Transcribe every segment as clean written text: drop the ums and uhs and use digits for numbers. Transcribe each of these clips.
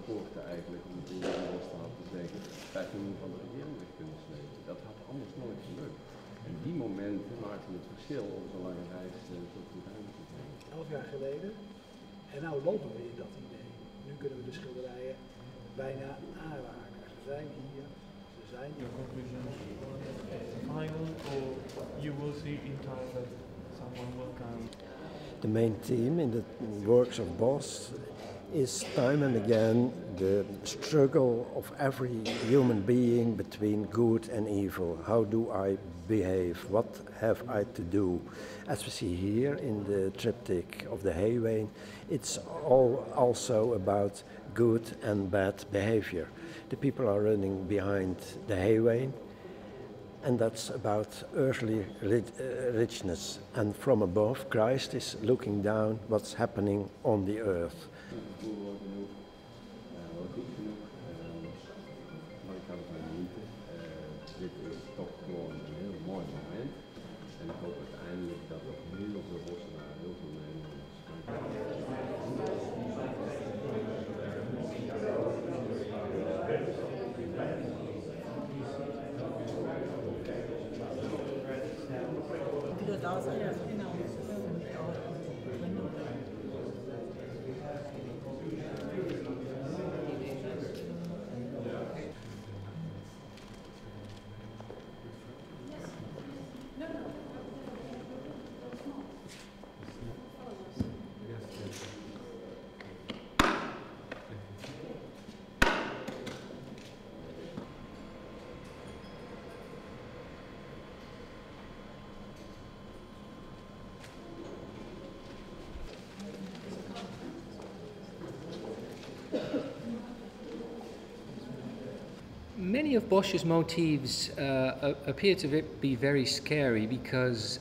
tekorten eigenlijk om het in de staat te zeggen, 5 miljoen van de regering weg kunnen slepen. Dat had anders nooit gelukt. En die momenten maakten het verschil om zo'n lange reis tot goed einde te brengen. 11 jaar geleden. En nou lopen we in dat idee. Nu kunnen we de schilderijen bijna aanraken. Ze zijn hier. Ze zijn hier. Your conclusion final, or you will see in time that someone will come? The main theme in the works of Bosch is time and again the struggle of every human being between good and evil. How do I behave? What have I to do? As we see here in the triptych of the Haywain, it's all also about good and bad behavior. The people are running behind the Haywain, and that's about earthly richness. And from above, Christ is looking down what's happening on the earth. Dit is toch gewoon een heel mooi moment. En ik hoop uiteindelijk dat ook heel veel bossenaren, heel veel Nederlanders. Many of Bosch's motifs appear to be very scary because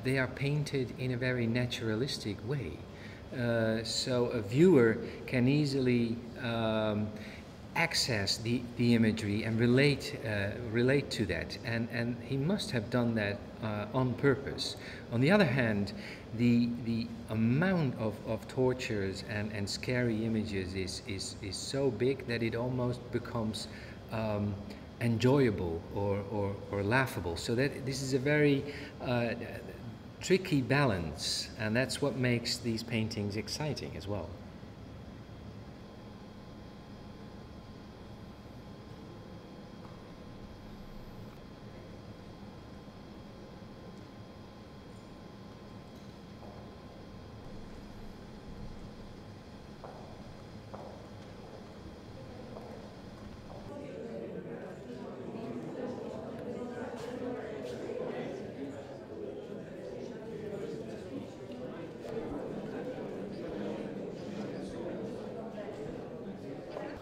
they are painted in a very naturalistic way. So a viewer can easily access the imagery and relate to that, and he must have done that on purpose. On the other hand, the amount of tortures and scary images is so big that it almost becomes enjoyable or laughable. So that this is a very tricky balance, and that's what makes these paintings exciting as well.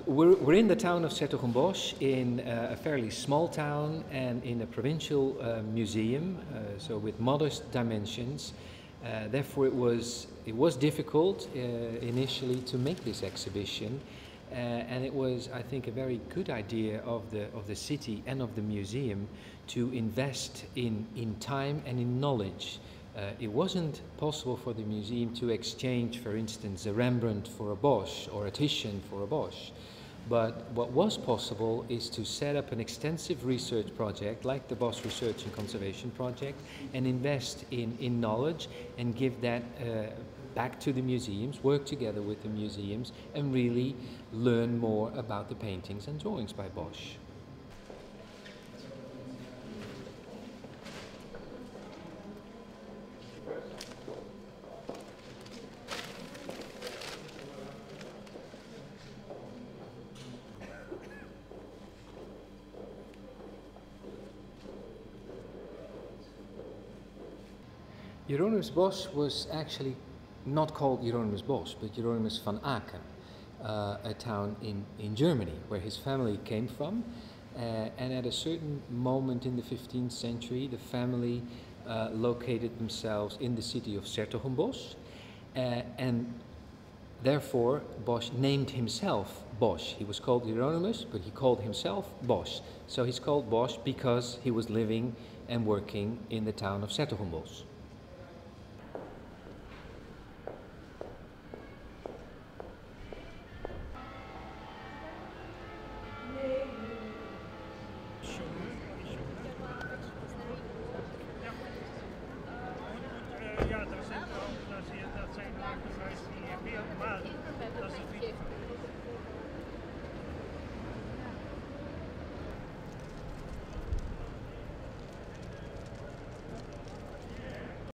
We're in the town of s-Hertogenbosch, in a fairly small town and in a provincial museum, so with modest dimensions. Therefore it was difficult initially to make this exhibition, and it was, I think, a very good idea of the city and of the museum to invest in time and in knowledge. It wasn't possible for the museum to exchange, for instance, a Rembrandt for a Bosch or a Titian for a Bosch. But what was possible is to set up an extensive research project like the BOSCH Research and Conservation Project and invest in knowledge and give that back to the museums, work together with the museums and really learn more about the paintings and drawings by Bosch. Hieronymus Bosch was actually not called Hieronymus Bosch, but Hieronymus van Aken, a town in Germany where his family came from. And at a certain moment in the 15th century, the family located themselves in the city of s-Hertogenbosch, and therefore Bosch named himself Bosch. He was called Hieronymus, but he called himself Bosch. So he's called Bosch because he was living and working in the town of s-Hertogenbosch.